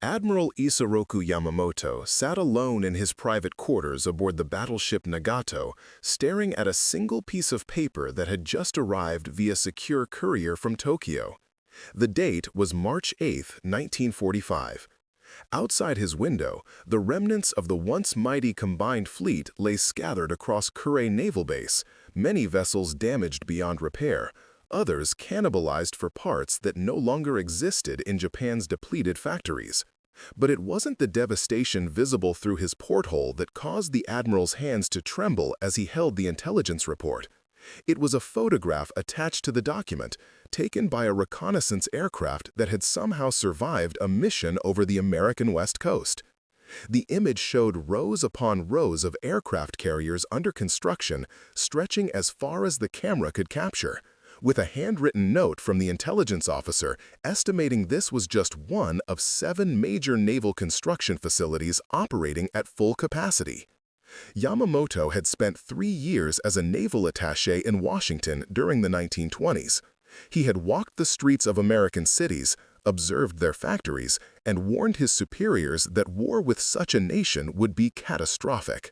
Admiral Isoroku Yamamoto sat alone in his private quarters aboard the battleship Nagato, staring at a single piece of paper that had just arrived via secure courier from Tokyo. The date was March 8, 1945. Outside his window, the remnants of the once mighty combined fleet lay scattered across Kure Naval Base, many vessels damaged beyond repair, others cannibalized for parts that no longer existed in Japan's depleted factories. But it wasn't the devastation visible through his porthole that caused the admiral's hands to tremble as he held the intelligence report. It was a photograph attached to the document, taken by a reconnaissance aircraft that had somehow survived a mission over the American West Coast. The image showed rows upon rows of aircraft carriers under construction, stretching as far as the camera could capture, with a handwritten note from the intelligence officer estimating this was just one of 7 major naval construction facilities operating at full capacity. Yamamoto had spent 3 years as a naval attaché in Washington during the 1920s. He had walked the streets of American cities, observed their factories, and warned his superiors that war with such a nation would be catastrophic.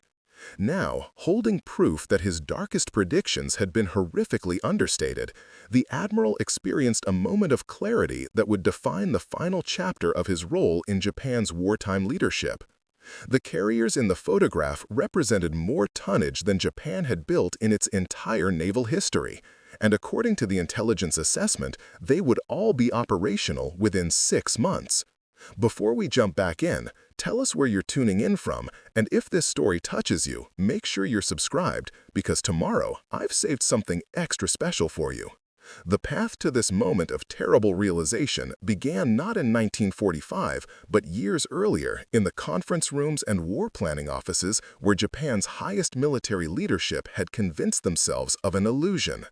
Now, holding proof that his darkest predictions had been horrifically understated, the admiral experienced a moment of clarity that would define the final chapter of his role in Japan's wartime leadership. The carriers in the photograph represented more tonnage than Japan had built in its entire naval history, and according to the intelligence assessment, they would all be operational within 6 months. Before we jump back in, tell us where you're tuning in from, and if this story touches you, make sure you're subscribed, because tomorrow I've saved something extra special for you. The path to this moment of terrible realization began not in 1945, but years earlier in the conference rooms and war planning offices where Japan's highest military leadership had convinced themselves of an illusion.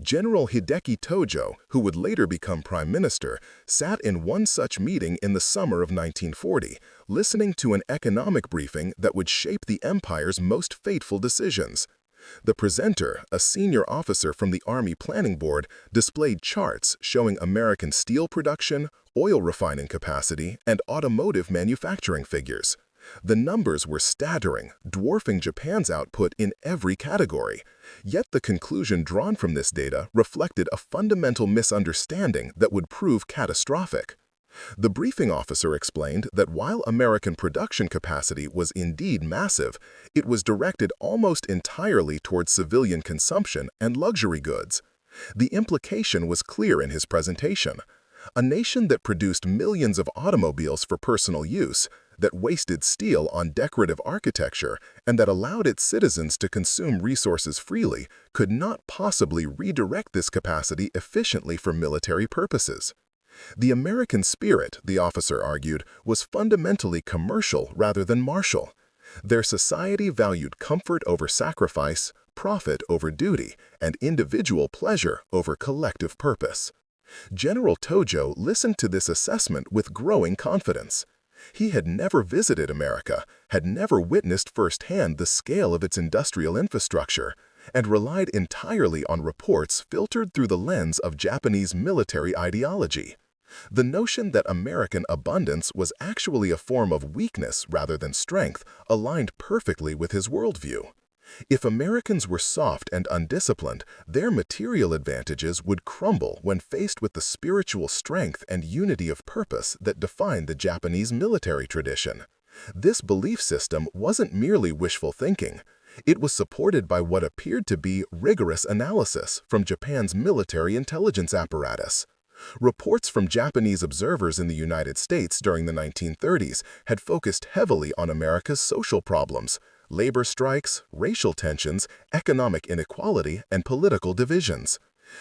General Hideki Tojo, who would later become prime minister, sat in one such meeting in the summer of 1940, listening to an economic briefing that would shape the empire's most fateful decisions. The presenter, a senior officer from the Army Planning Board, displayed charts showing American steel production, oil refining capacity, and automotive manufacturing figures. The numbers were staggering, dwarfing Japan's output in every category. Yet the conclusion drawn from this data reflected a fundamental misunderstanding that would prove catastrophic. The briefing officer explained that while American production capacity was indeed massive, it was directed almost entirely towards civilian consumption and luxury goods. The implication was clear in his presentation. A nation that produced millions of automobiles for personal use, that wasted steel on decorative architecture, and that allowed its citizens to consume resources freely, could not possibly redirect this capacity efficiently for military purposes. The American spirit, the officer argued, was fundamentally commercial rather than martial. Their society valued comfort over sacrifice, profit over duty, and individual pleasure over collective purpose. General Tojo listened to this assessment with growing confidence. He had never visited America, had never witnessed firsthand the scale of its industrial infrastructure, and relied entirely on reports filtered through the lens of Japanese military ideology. The notion that American abundance was actually a form of weakness rather than strength aligned perfectly with his worldview. If Americans were soft and undisciplined, their material advantages would crumble when faced with the spiritual strength and unity of purpose that defined the Japanese military tradition. This belief system wasn't merely wishful thinking. It was supported by what appeared to be rigorous analysis from Japan's military intelligence apparatus. Reports from Japanese observers in the United States during the 1930s had focused heavily on America's social problems: labor strikes, racial tensions, economic inequality, and political divisions.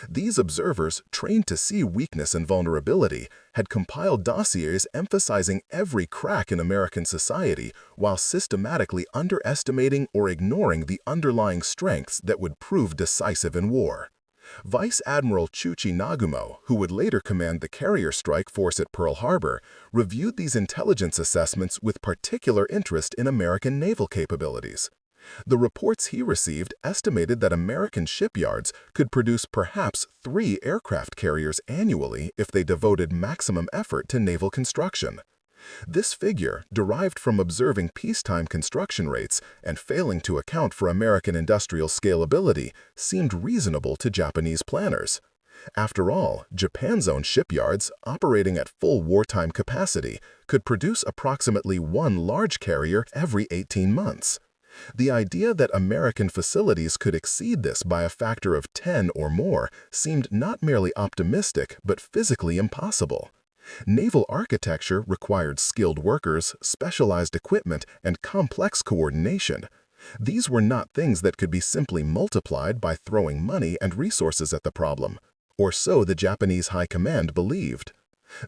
These observers, trained to see weakness and vulnerability, had compiled dossiers emphasizing every crack in American society while systematically underestimating or ignoring the underlying strengths that would prove decisive in war. Vice Admiral Chuchi Nagumo, who would later command the carrier strike force at Pearl Harbor, reviewed these intelligence assessments with particular interest in American naval capabilities. The reports he received estimated that American shipyards could produce perhaps 3 aircraft carriers annually if they devoted maximum effort to naval construction. This figure, derived from observing peacetime construction rates and failing to account for American industrial scalability, seemed reasonable to Japanese planners. After all, Japan's own shipyards, operating at full wartime capacity, could produce approximately one large carrier every 18 months. The idea that American facilities could exceed this by a factor of 10 or more seemed not merely optimistic but physically impossible. Naval architecture required skilled workers, specialized equipment, and complex coordination. These were not things that could be simply multiplied by throwing money and resources at the problem, or so the Japanese high command believed.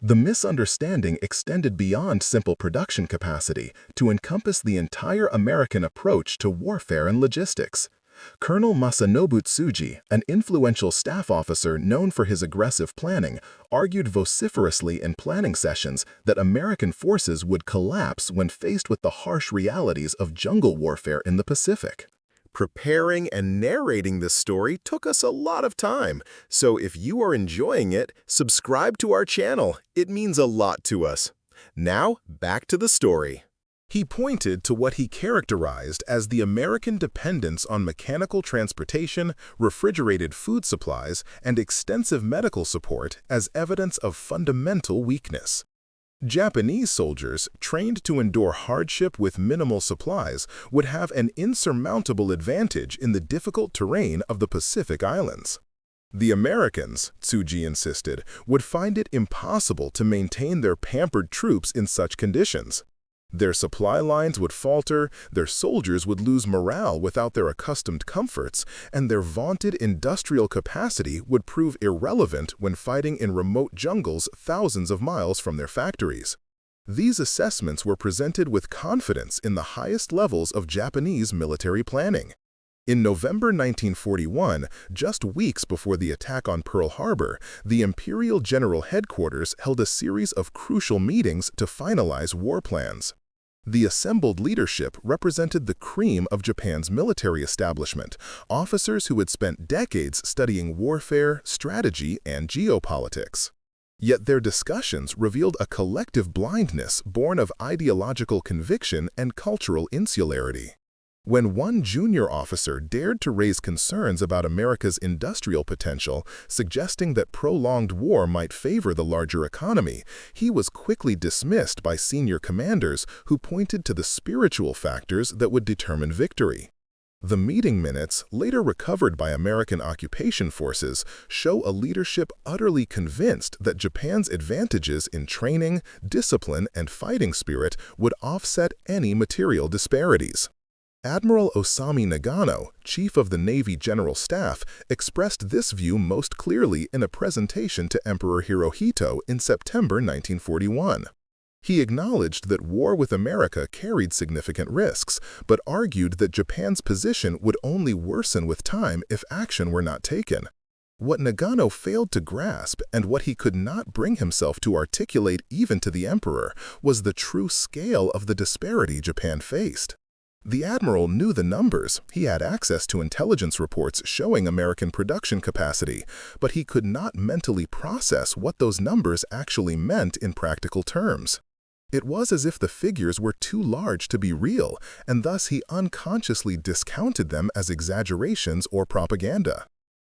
The misunderstanding extended beyond simple production capacity to encompass the entire American approach to warfare and logistics. Colonel Masanobu Tsuji, an influential staff officer known for his aggressive planning, argued vociferously in planning sessions that American forces would collapse when faced with the harsh realities of jungle warfare in the Pacific. Preparing and narrating this story took us a lot of time, so if you are enjoying it, subscribe to our channel. It means a lot to us. Now, back to the story. He pointed to what he characterized as the American dependence on mechanical transportation, refrigerated food supplies, and extensive medical support as evidence of fundamental weakness. Japanese soldiers, trained to endure hardship with minimal supplies, would have an insurmountable advantage in the difficult terrain of the Pacific Islands. The Americans, Tsuji insisted, would find it impossible to maintain their pampered troops in such conditions. Their supply lines would falter, their soldiers would lose morale without their accustomed comforts, and their vaunted industrial capacity would prove irrelevant when fighting in remote jungles thousands of miles from their factories. These assessments were presented with confidence in the highest levels of Japanese military planning. In November 1941, just weeks before the attack on Pearl Harbor, the Imperial General Headquarters held a series of crucial meetings to finalize war plans. The assembled leadership represented the cream of Japan's military establishment, officers who had spent decades studying warfare, strategy, and geopolitics. Yet their discussions revealed a collective blindness born of ideological conviction and cultural insularity. When one junior officer dared to raise concerns about America's industrial potential, suggesting that prolonged war might favor the larger economy, he was quickly dismissed by senior commanders who pointed to the spiritual factors that would determine victory. The meeting minutes, later recovered by American occupation forces, show a leadership utterly convinced that Japan's advantages in training, discipline, and fighting spirit would offset any material disparities. Admiral Osami Nagano, chief of the Navy General Staff, expressed this view most clearly in a presentation to Emperor Hirohito in September 1941. He acknowledged that war with America carried significant risks, but argued that Japan's position would only worsen with time if action were not taken. What Nagano failed to grasp, and what he could not bring himself to articulate even to the emperor, was the true scale of the disparity Japan faced. The admiral knew the numbers. He had access to intelligence reports showing American production capacity, but he could not mentally process what those numbers actually meant in practical terms. It was as if the figures were too large to be real, and thus he unconsciously discounted them as exaggerations or propaganda.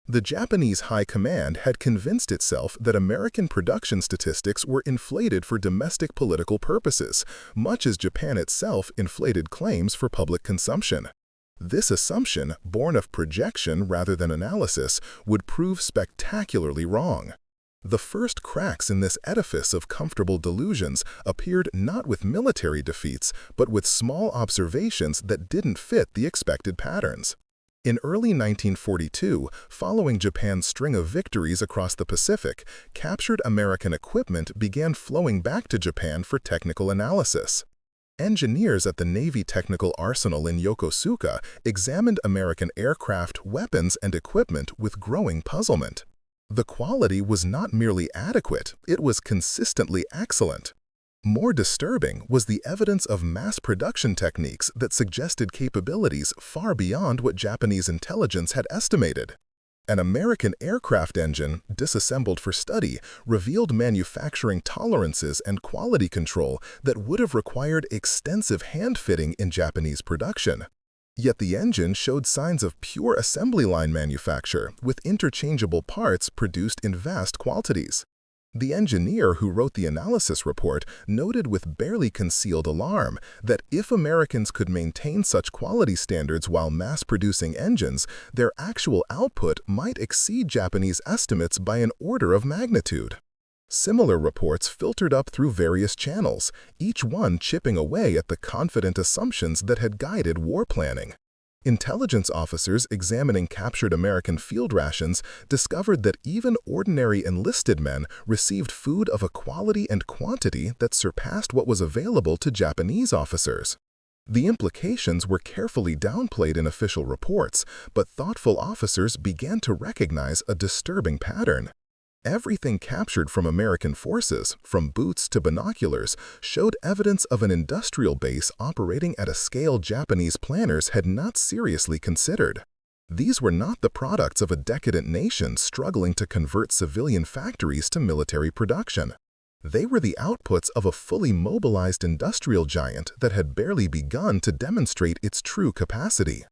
The Japanese high command had convinced itself that American production statistics were inflated for domestic political purposes, much as Japan itself inflated claims for public consumption. This assumption, born of projection rather than analysis, would prove spectacularly wrong. The first cracks in this edifice of comfortable delusions appeared not with military defeats, but with small observations that didn't fit the expected patterns. In early 1942, following Japan's string of victories across the Pacific, captured American equipment began flowing back to Japan for technical analysis. Engineers at the Navy Technical Arsenal in Yokosuka examined American aircraft, weapons, and equipment with growing puzzlement. The quality was not merely adequate, it was consistently excellent. More disturbing was the evidence of mass production techniques that suggested capabilities far beyond what Japanese intelligence had estimated. An American aircraft engine, disassembled for study, revealed manufacturing tolerances and quality control that would have required extensive hand-fitting in Japanese production. Yet the engine showed signs of pure assembly line manufacture, with interchangeable parts produced in vast quantities. The engineer who wrote the analysis report noted with barely concealed alarm that if Americans could maintain such quality standards while mass-producing engines, their actual output might exceed Japanese estimates by an order of magnitude. Similar reports filtered up through various channels, each one chipping away at the confident assumptions that had guided war planning. Intelligence officers examining captured American field rations discovered that even ordinary enlisted men received food of a quality and quantity that surpassed what was available to Japanese officers. The implications were carefully downplayed in official reports, but thoughtful officers began to recognize a disturbing pattern. Everything captured from American forces, from boots to binoculars, showed evidence of an industrial base operating at a scale Japanese planners had not seriously considered. These were not the products of a decadent nation struggling to convert civilian factories to military production. They were the outputs of a fully mobilized industrial giant that had barely begun to demonstrate its true capacity.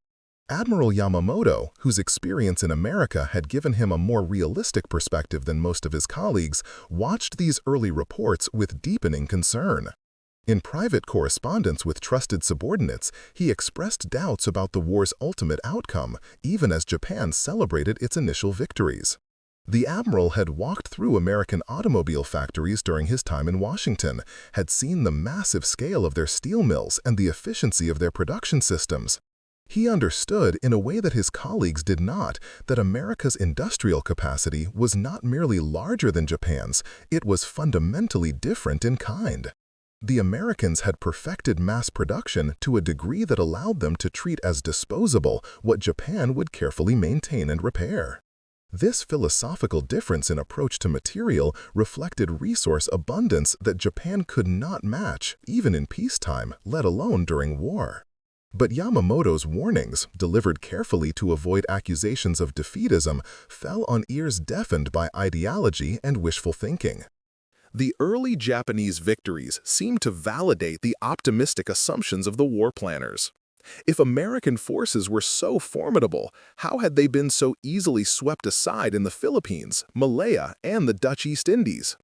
Admiral Yamamoto, whose experience in America had given him a more realistic perspective than most of his colleagues, watched these early reports with deepening concern. In private correspondence with trusted subordinates, he expressed doubts about the war's ultimate outcome, even as Japan celebrated its initial victories. The admiral had walked through American automobile factories during his time in Washington, had seen the massive scale of their steel mills and the efficiency of their production systems. He understood, in a way that his colleagues did not, that America's industrial capacity was not merely larger than Japan's, it was fundamentally different in kind. The Americans had perfected mass production to a degree that allowed them to treat as disposable what Japan would carefully maintain and repair. This philosophical difference in approach to material reflected resource abundance that Japan could not match, even in peacetime, let alone during war. But Yamamoto's warnings, delivered carefully to avoid accusations of defeatism, fell on ears deafened by ideology and wishful thinking. The early Japanese victories seemed to validate the optimistic assumptions of the war planners. If American forces were so formidable, how had they been so easily swept aside in the Philippines, Malaya, and the Dutch East Indies?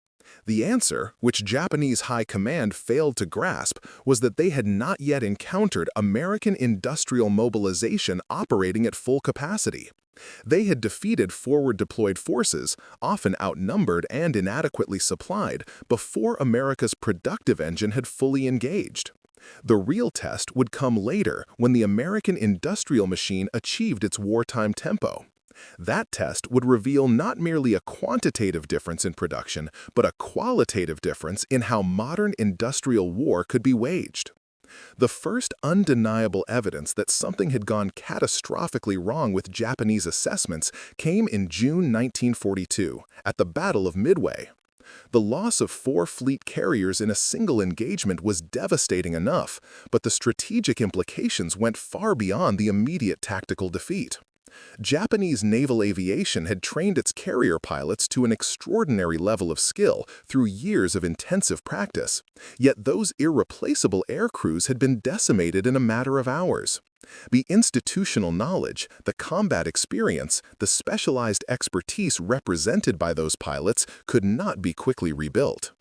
The answer, which Japanese high command failed to grasp, was that they had not yet encountered American industrial mobilization operating at full capacity. They had defeated forward-deployed forces, often outnumbered and inadequately supplied, before America's productive engine had fully engaged. The real test would come later when the American industrial machine achieved its wartime tempo. That test would reveal not merely a quantitative difference in production, but a qualitative difference in how modern industrial war could be waged. The first undeniable evidence that something had gone catastrophically wrong with Japanese assessments came in June 1942, at the Battle of Midway. The loss of 4 fleet carriers in a single engagement was devastating enough, but the strategic implications went far beyond the immediate tactical defeat. Japanese naval aviation had trained its carrier pilots to an extraordinary level of skill through years of intensive practice, yet those irreplaceable air crews had been decimated in a matter of hours. The institutional knowledge, the combat experience, the specialized expertise represented by those pilots could not be quickly rebuilt.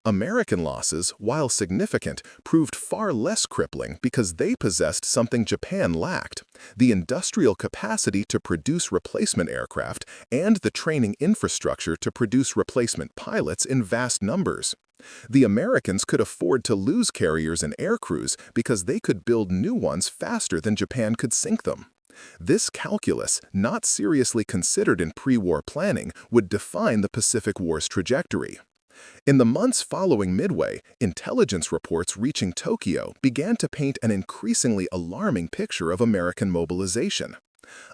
American losses, while significant, proved far less crippling because they possessed something Japan lacked: the industrial capacity to produce replacement aircraft and the training infrastructure to produce replacement pilots in vast numbers. The Americans could afford to lose carriers and aircrews because they could build new ones faster than Japan could sink them. This calculus, not seriously considered in pre-war planning, would define the Pacific War's trajectory. In the months following Midway, intelligence reports reaching Tokyo began to paint an increasingly alarming picture of American mobilization.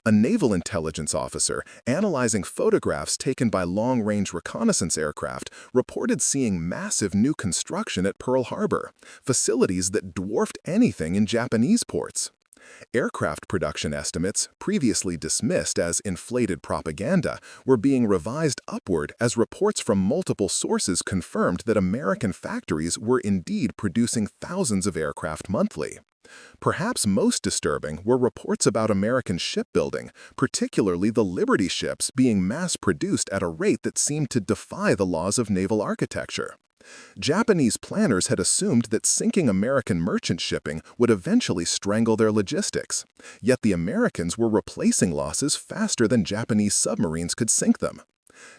A naval intelligence officer, analyzing photographs taken by long-range reconnaissance aircraft, reported seeing massive new construction at Pearl Harbor, facilities that dwarfed anything in Japanese ports. Aircraft production estimates, previously dismissed as inflated propaganda, were being revised upward as reports from multiple sources confirmed that American factories were indeed producing thousands of aircraft monthly. Perhaps most disturbing were reports about American shipbuilding, particularly the Liberty ships being mass-produced at a rate that seemed to defy the laws of naval architecture. Japanese planners had assumed that sinking American merchant shipping would eventually strangle their logistics, yet the Americans were replacing losses faster than Japanese submarines could sink them.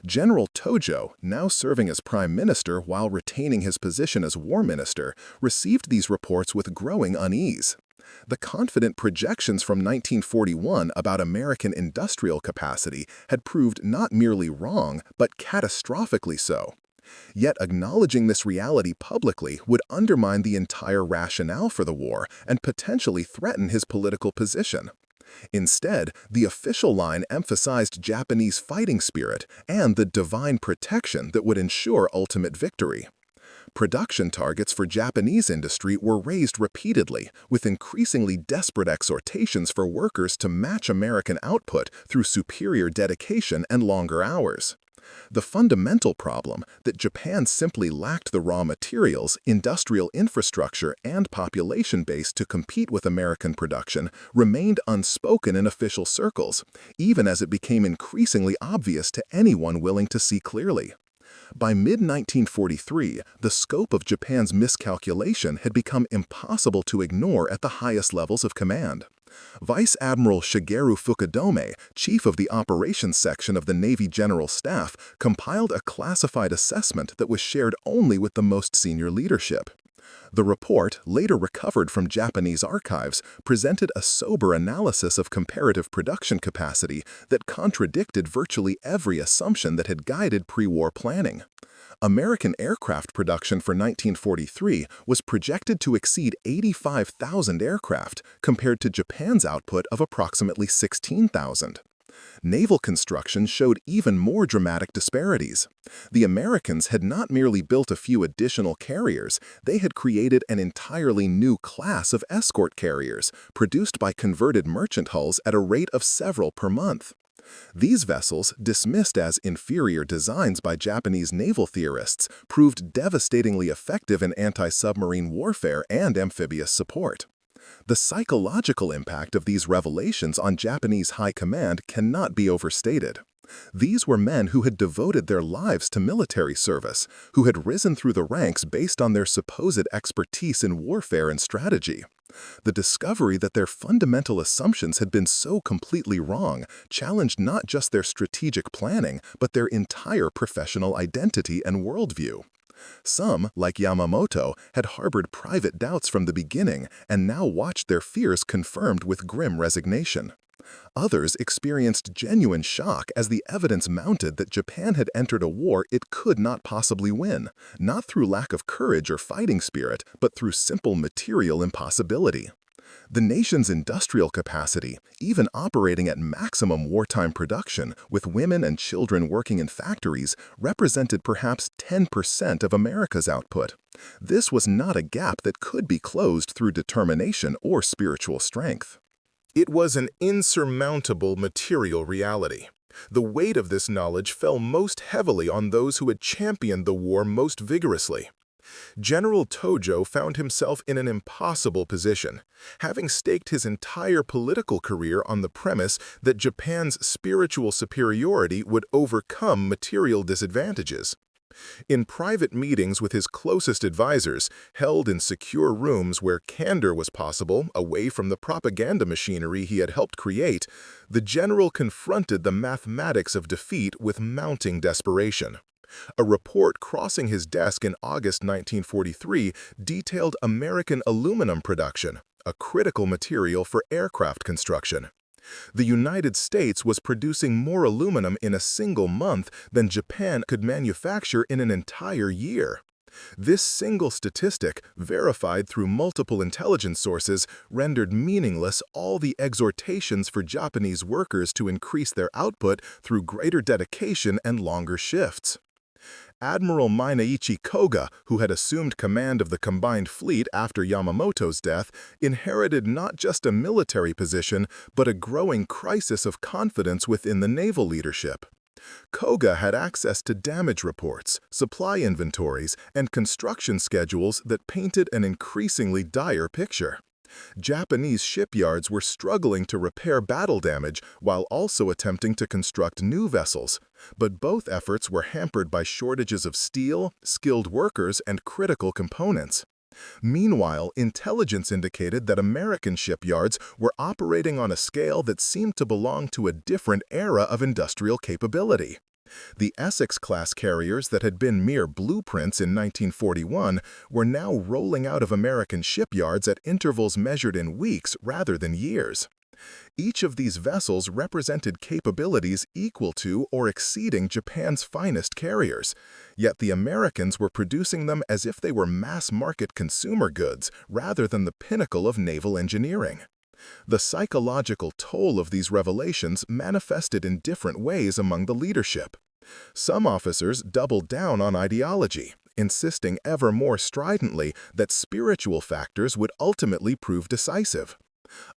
General Tojo, now serving as prime minister while retaining his position as war minister, received these reports with growing unease. The confident projections from 1941 about American industrial capacity had proved not merely wrong, but catastrophically so. Yet acknowledging this reality publicly would undermine the entire rationale for the war and potentially threaten his political position. Instead, the official line emphasized Japanese fighting spirit and the divine protection that would ensure ultimate victory. Production targets for Japanese industry were raised repeatedly, with increasingly desperate exhortations for workers to match American output through superior dedication and longer hours. The fundamental problem that Japan simply lacked the raw materials, industrial infrastructure, and population base to compete with American production remained unspoken in official circles, even as it became increasingly obvious to anyone willing to see clearly. By mid-1943, the scope of Japan's miscalculation had become impossible to ignore at the highest levels of command. Vice Admiral Shigeru Fukudome, chief of the operations section of the Navy General Staff, compiled a classified assessment that was shared only with the most senior leadership. The report, later recovered from Japanese archives, presented a sober analysis of comparative production capacity that contradicted virtually every assumption that had guided pre-war planning. American aircraft production for 1943 was projected to exceed 85,000 aircraft, compared to Japan's output of approximately 16,000. Naval construction showed even more dramatic disparities. The Americans had not merely built a few additional carriers, they had created an entirely new class of escort carriers, produced by converted merchant hulls at a rate of several per month. These vessels, dismissed as inferior designs by Japanese naval theorists, proved devastatingly effective in anti-submarine warfare and amphibious support. The psychological impact of these revelations on Japanese high command cannot be overstated. These were men who had devoted their lives to military service, who had risen through the ranks based on their supposed expertise in warfare and strategy. The discovery that their fundamental assumptions had been so completely wrong challenged not just their strategic planning, but their entire professional identity and worldview. Some, like Yamamoto, had harbored private doubts from the beginning and now watched their fears confirmed with grim resignation. Others experienced genuine shock as the evidence mounted that Japan had entered a war it could not possibly win, not through lack of courage or fighting spirit, but through simple material impossibility. The nation's industrial capacity, even operating at maximum wartime production, with women and children working in factories, represented perhaps 10% of America's output. This was not a gap that could be closed through determination or spiritual strength. It was an insurmountable material reality. The weight of this knowledge fell most heavily on those who had championed the war most vigorously. General Tojo found himself in an impossible position, having staked his entire political career on the premise that Japan's spiritual superiority would overcome material disadvantages. In private meetings with his closest advisors, held in secure rooms where candor was possible, away from the propaganda machinery he had helped create, the general confronted the mathematics of defeat with mounting desperation. A report crossing his desk in August 1943 detailed American aluminum production, a critical material for aircraft construction. The United States was producing more aluminum in a single month than Japan could manufacture in an entire year. This single statistic, verified through multiple intelligence sources, rendered meaningless all the exhortations for Japanese workers to increase their output through greater dedication and longer shifts. Admiral Mineichi Koga, who had assumed command of the combined fleet after Yamamoto's death, inherited not just a military position, but a growing crisis of confidence within the naval leadership. Koga had access to damage reports, supply inventories, and construction schedules that painted an increasingly dire picture. Japanese shipyards were struggling to repair battle damage while also attempting to construct new vessels, but both efforts were hampered by shortages of steel, skilled workers, and critical components. Meanwhile, intelligence indicated that American shipyards were operating on a scale that seemed to belong to a different era of industrial capability. The Essex-class carriers that had been mere blueprints in 1941 were now rolling out of American shipyards at intervals measured in weeks rather than years. Each of these vessels represented capabilities equal to or exceeding Japan's finest carriers, yet the Americans were producing them as if they were mass-market consumer goods rather than the pinnacle of naval engineering. The psychological toll of these revelations manifested in different ways among the leadership. Some officers doubled down on ideology, insisting ever more stridently that spiritual factors would ultimately prove decisive.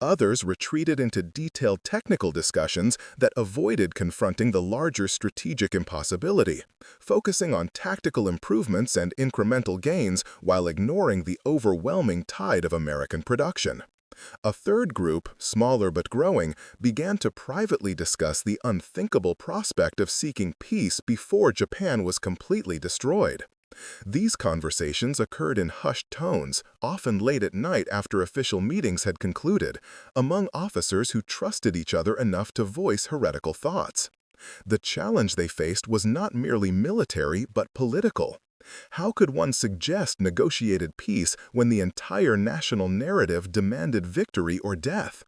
Others retreated into detailed technical discussions that avoided confronting the larger strategic impossibility, focusing on tactical improvements and incremental gains while ignoring the overwhelming tide of American production. A third group, smaller but growing, began to privately discuss the unthinkable prospect of seeking peace before Japan was completely destroyed. These conversations occurred in hushed tones, often late at night after official meetings had concluded, among officers who trusted each other enough to voice heretical thoughts. The challenge they faced was not merely military but political. How could one suggest negotiated peace when the entire national narrative demanded victory or death?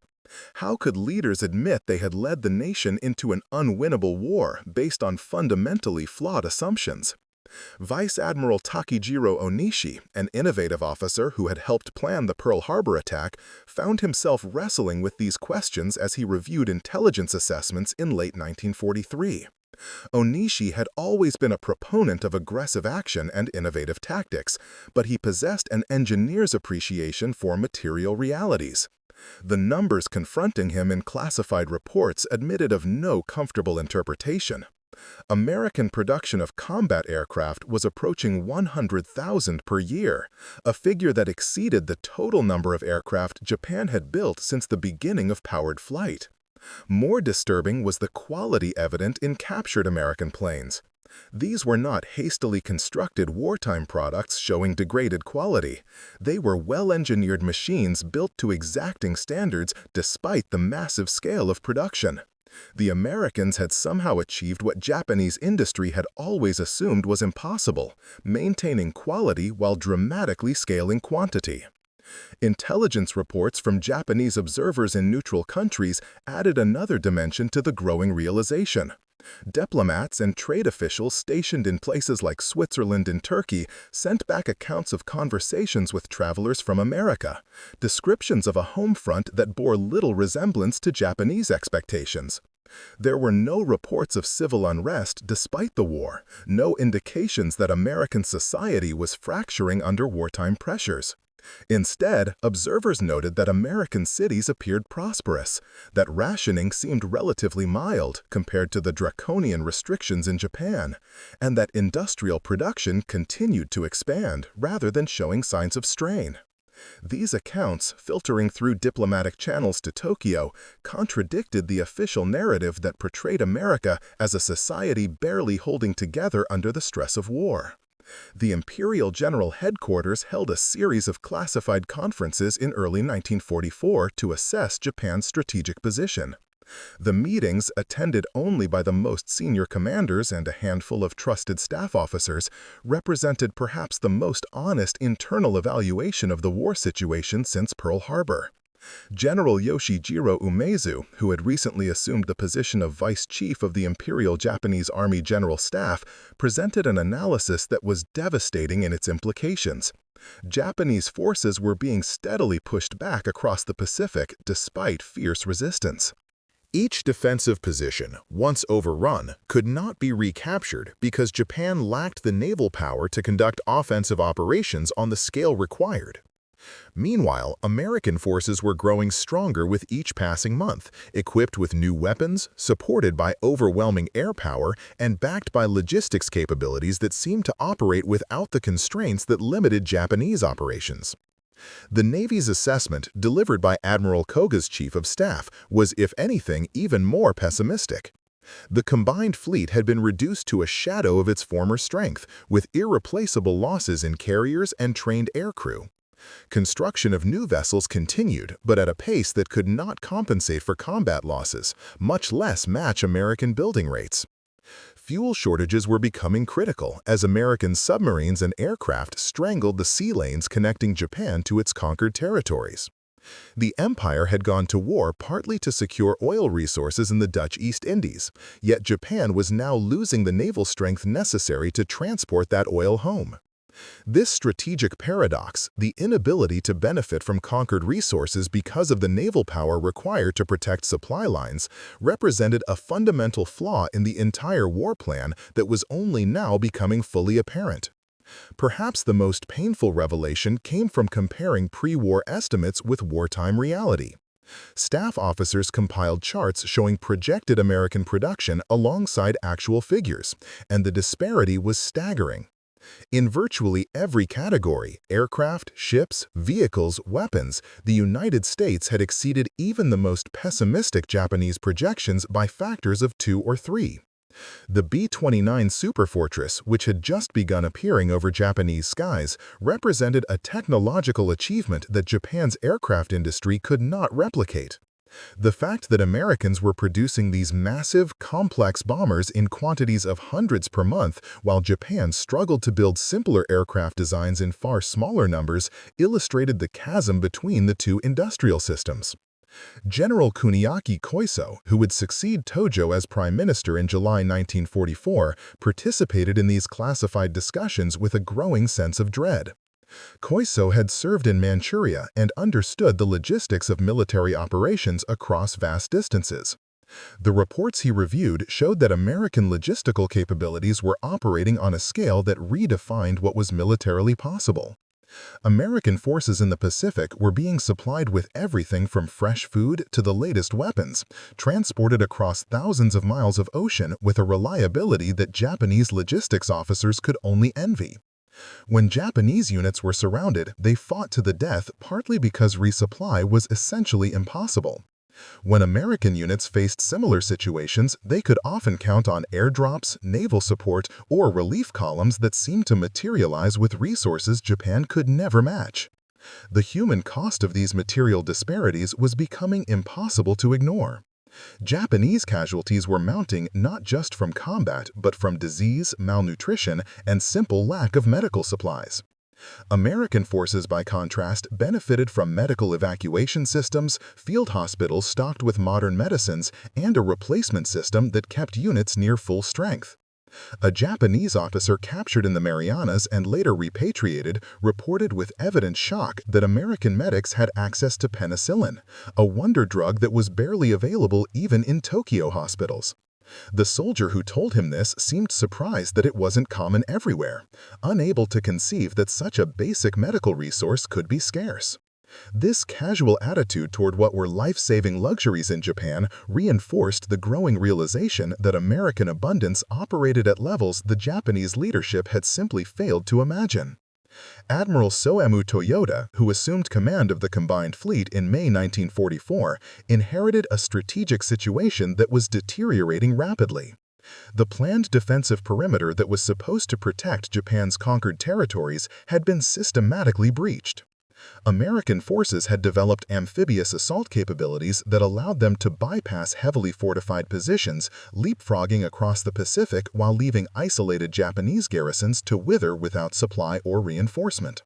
How could leaders admit they had led the nation into an unwinnable war based on fundamentally flawed assumptions? Vice Admiral Takejiro Onishi, an innovative officer who had helped plan the Pearl Harbor attack, found himself wrestling with these questions as he reviewed intelligence assessments in late 1943. Onishi had always been a proponent of aggressive action and innovative tactics, but he possessed an engineer's appreciation for material realities. The numbers confronting him in classified reports admitted of no comfortable interpretation. American production of combat aircraft was approaching 100,000 per year, a figure that exceeded the total number of aircraft Japan had built since the beginning of powered flight. More disturbing was the quality evident in captured American planes. These were not hastily constructed wartime products showing degraded quality. They were well-engineered machines built to exacting standards despite the massive scale of production. The Americans had somehow achieved what Japanese industry had always assumed was impossible, maintaining quality while dramatically scaling quantity. Intelligence reports from Japanese observers in neutral countries added another dimension to the growing realization. Diplomats and trade officials stationed in places like Switzerland and Turkey sent back accounts of conversations with travelers from America, descriptions of a home front that bore little resemblance to Japanese expectations. There were no reports of civil unrest despite the war, no indications that American society was fracturing under wartime pressures. Instead, observers noted that American cities appeared prosperous, that rationing seemed relatively mild compared to the draconian restrictions in Japan, and that industrial production continued to expand rather than showing signs of strain. These accounts, filtering through diplomatic channels to Tokyo, contradicted the official narrative that portrayed America as a society barely holding together under the stress of war. The Imperial General Headquarters held a series of classified conferences in early 1944 to assess Japan's strategic position. The meetings, attended only by the most senior commanders and a handful of trusted staff officers, represented perhaps the most honest internal evaluation of the war situation since Pearl Harbor. General Yoshijiro Umezu, who had recently assumed the position of Vice Chief of the Imperial Japanese Army General Staff, presented an analysis that was devastating in its implications. Japanese forces were being steadily pushed back across the Pacific despite fierce resistance. Each defensive position, once overrun, could not be recaptured because Japan lacked the naval power to conduct offensive operations on the scale required. Meanwhile, American forces were growing stronger with each passing month, equipped with new weapons, supported by overwhelming air power, and backed by logistics capabilities that seemed to operate without the constraints that limited Japanese operations. The Navy's assessment, delivered by Admiral Koga's chief of staff, was, if anything, even more pessimistic. The combined fleet had been reduced to a shadow of its former strength, with irreplaceable losses in carriers and trained aircrew. Construction of new vessels continued, but at a pace that could not compensate for combat losses, much less match American building rates. Fuel shortages were becoming critical as American submarines and aircraft strangled the sea lanes connecting Japan to its conquered territories. The empire had gone to war partly to secure oil resources in the Dutch East Indies, yet Japan was now losing the naval strength necessary to transport that oil home. This strategic paradox, the inability to benefit from conquered resources because of the naval power required to protect supply lines, represented a fundamental flaw in the entire war plan that was only now becoming fully apparent. Perhaps the most painful revelation came from comparing pre-war estimates with wartime reality. Staff officers compiled charts showing projected American production alongside actual figures, and the disparity was staggering. In virtually every category, aircraft, ships, vehicles, weapons, the United States had exceeded even the most pessimistic Japanese projections by factors of 2 or 3. The B-29 Superfortress, which had just begun appearing over Japanese skies, represented a technological achievement that Japan's aircraft industry could not replicate. The fact that Americans were producing these massive, complex bombers in quantities of hundreds per month while Japan struggled to build simpler aircraft designs in far smaller numbers illustrated the chasm between the two industrial systems. General Kuniaki Koiso, who would succeed Tojo as prime minister in July 1944, participated in these classified discussions with a growing sense of dread. Koiso had served in Manchuria and understood the logistics of military operations across vast distances. The reports he reviewed showed that American logistical capabilities were operating on a scale that redefined what was militarily possible. American forces in the Pacific were being supplied with everything from fresh food to the latest weapons, transported across thousands of miles of ocean with a reliability that Japanese logistics officers could only envy. When Japanese units were surrounded, they fought to the death partly because resupply was essentially impossible. When American units faced similar situations, they could often count on airdrops, naval support, or relief columns that seemed to materialize with resources Japan could never match. The human cost of these material disparities was becoming impossible to ignore. Japanese casualties were mounting not just from combat, but from disease, malnutrition, and simple lack of medical supplies. American forces, by contrast, benefited from medical evacuation systems, field hospitals stocked with modern medicines, and a replacement system that kept units near full strength. A Japanese officer captured in the Marianas and later repatriated reported with evident shock that American medics had access to penicillin, a wonder drug that was barely available even in Tokyo hospitals. The soldier who told him this seemed surprised that it wasn't common everywhere, unable to conceive that such a basic medical resource could be scarce. This casual attitude toward what were life-saving luxuries in Japan reinforced the growing realization that American abundance operated at levels the Japanese leadership had simply failed to imagine. Admiral Soemu Toyoda, who assumed command of the combined fleet in May 1944, inherited a strategic situation that was deteriorating rapidly. The planned defensive perimeter that was supposed to protect Japan's conquered territories had been systematically breached. American forces had developed amphibious assault capabilities that allowed them to bypass heavily fortified positions, leapfrogging across the Pacific while leaving isolated Japanese garrisons to wither without supply or reinforcement.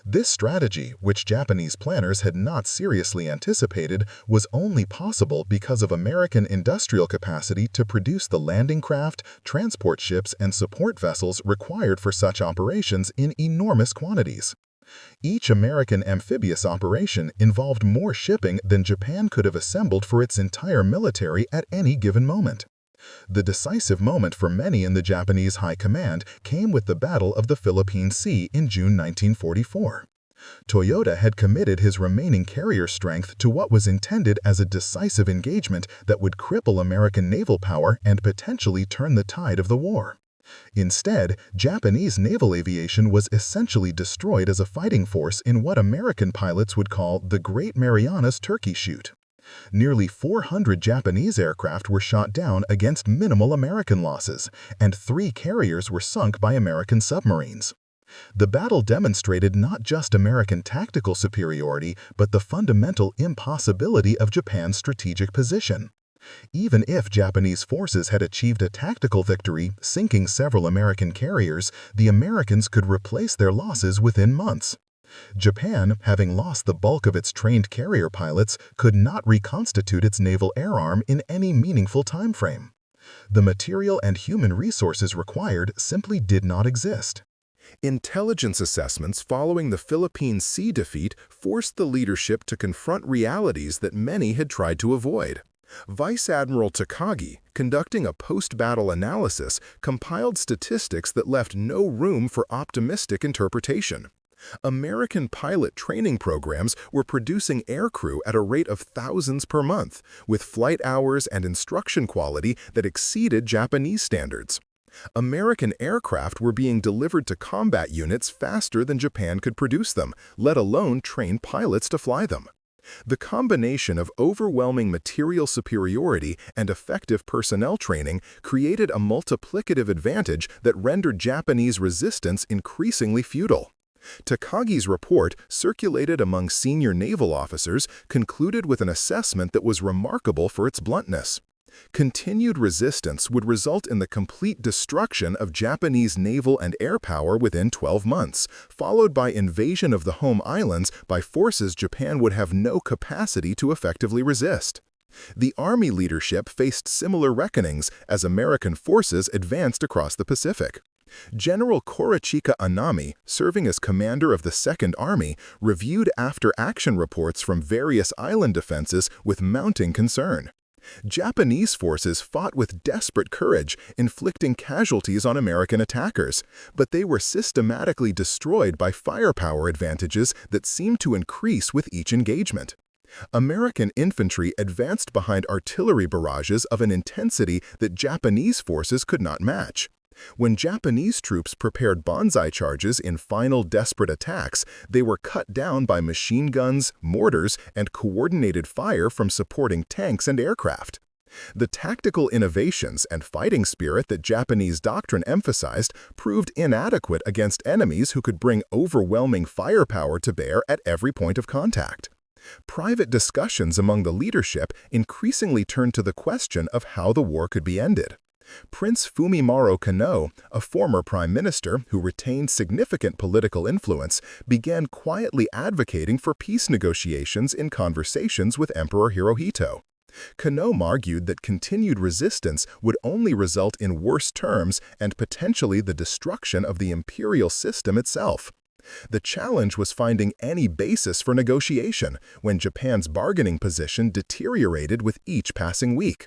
This strategy, which Japanese planners had not seriously anticipated, was only possible because of American industrial capacity to produce the landing craft, transport ships, and support vessels required for such operations in enormous quantities. Each American amphibious operation involved more shipping than Japan could have assembled for its entire military at any given moment. The decisive moment for many in the Japanese High Command came with the Battle of the Philippine Sea in June 1944. Toyota had committed his remaining carrier strength to what was intended as a decisive engagement that would cripple American naval power and potentially turn the tide of the war. Instead, Japanese naval aviation was essentially destroyed as a fighting force in what American pilots would call the Great Marianas Turkey Shoot. Nearly 400 Japanese aircraft were shot down against minimal American losses, and 3 carriers were sunk by American submarines. The battle demonstrated not just American tactical superiority, but the fundamental impossibility of Japan's strategic position. Even if Japanese forces had achieved a tactical victory, sinking several American carriers, the Americans could replace their losses within months. Japan, having lost the bulk of its trained carrier pilots, could not reconstitute its naval air arm in any meaningful time frame. The material and human resources required simply did not exist. Intelligence assessments following the Philippine Sea defeat forced the leadership to confront realities that many had tried to avoid. Vice Admiral Takagi, conducting a post-battle analysis, compiled statistics that left no room for optimistic interpretation. American pilot training programs were producing aircrew at a rate of thousands per month, with flight hours and instruction quality that exceeded Japanese standards. American aircraft were being delivered to combat units faster than Japan could produce them, let alone train pilots to fly them. The combination of overwhelming material superiority and effective personnel training created a multiplicative advantage that rendered Japanese resistance increasingly futile. Takagi's report, circulated among senior naval officers, concluded with an assessment that was remarkable for its bluntness. Continued resistance would result in the complete destruction of Japanese naval and air power within 12 months, followed by invasion of the home islands by forces Japan would have no capacity to effectively resist. The Army leadership faced similar reckonings as American forces advanced across the Pacific. General Korochika Anami, serving as commander of the Second Army, reviewed after-action reports from various island defenses with mounting concern. Japanese forces fought with desperate courage, inflicting casualties on American attackers, but they were systematically destroyed by firepower advantages that seemed to increase with each engagement. American infantry advanced behind artillery barrages of an intensity that Japanese forces could not match. When Japanese troops prepared banzai charges in final desperate attacks, they were cut down by machine guns, mortars, and coordinated fire from supporting tanks and aircraft. The tactical innovations and fighting spirit that Japanese doctrine emphasized proved inadequate against enemies who could bring overwhelming firepower to bear at every point of contact. Private discussions among the leadership increasingly turned to the question of how the war could be ended. Prince Fumimaro Konoe, a former prime minister who retained significant political influence, began quietly advocating for peace negotiations in conversations with Emperor Hirohito. Konoe argued that continued resistance would only result in worse terms and potentially the destruction of the imperial system itself. The challenge was finding any basis for negotiation when Japan's bargaining position deteriorated with each passing week.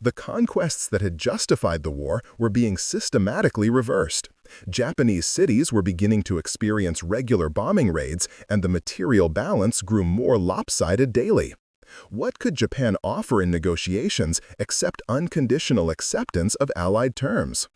The conquests that had justified the war were being systematically reversed. Japanese cities were beginning to experience regular bombing raids, and the material balance grew more lopsided daily. What could Japan offer in negotiations except unconditional acceptance of Allied terms?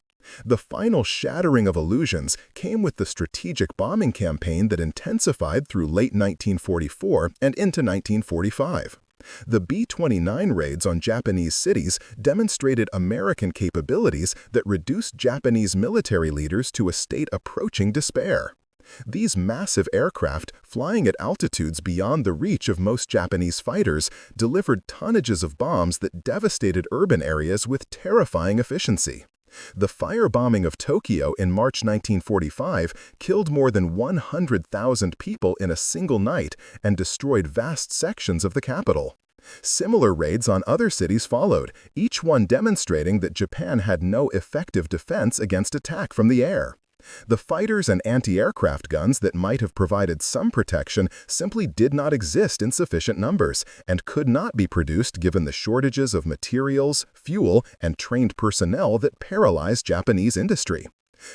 The final shattering of illusions came with the strategic bombing campaign that intensified through late 1944 and into 1945. The B-29 raids on Japanese cities demonstrated American capabilities that reduced Japanese military leaders to a state approaching despair. These massive aircraft, flying at altitudes beyond the reach of most Japanese fighters, delivered tonnages of bombs that devastated urban areas with terrifying efficiency. The firebombing of Tokyo in March 1945 killed more than 100,000 people in a single night and destroyed vast sections of the capital. Similar raids on other cities followed, each one demonstrating that Japan had no effective defense against attack from the air. The fighters and anti-aircraft guns that might have provided some protection simply did not exist in sufficient numbers and could not be produced given the shortages of materials, fuel, and trained personnel that paralyzed Japanese industry.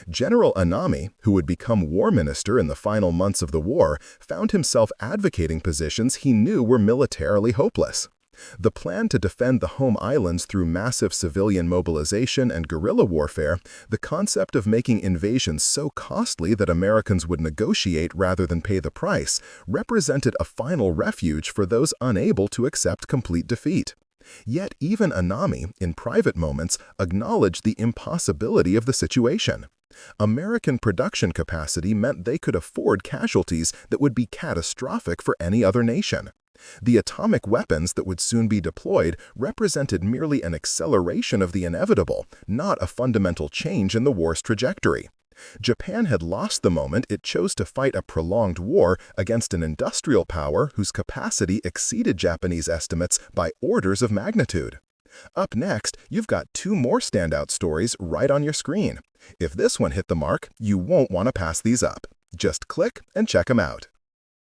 General Anami, who would become war minister in the final months of the war, found himself advocating positions he knew were militarily hopeless. The plan to defend the home islands through massive civilian mobilization and guerrilla warfare, the concept of making invasions so costly that Americans would negotiate rather than pay the price, represented a final refuge for those unable to accept complete defeat. Yet even Anami, in private moments, acknowledged the impossibility of the situation. American production capacity meant they could afford casualties that would be catastrophic for any other nation. The atomic weapons that would soon be deployed represented merely an acceleration of the inevitable, not a fundamental change in the war's trajectory. Japan had lost the moment it chose to fight a prolonged war against an industrial power whose capacity exceeded Japanese estimates by orders of magnitude. Up next, you've got two more standout stories right on your screen. If this one hit the mark, you won't want to pass these up. Just click and check them out.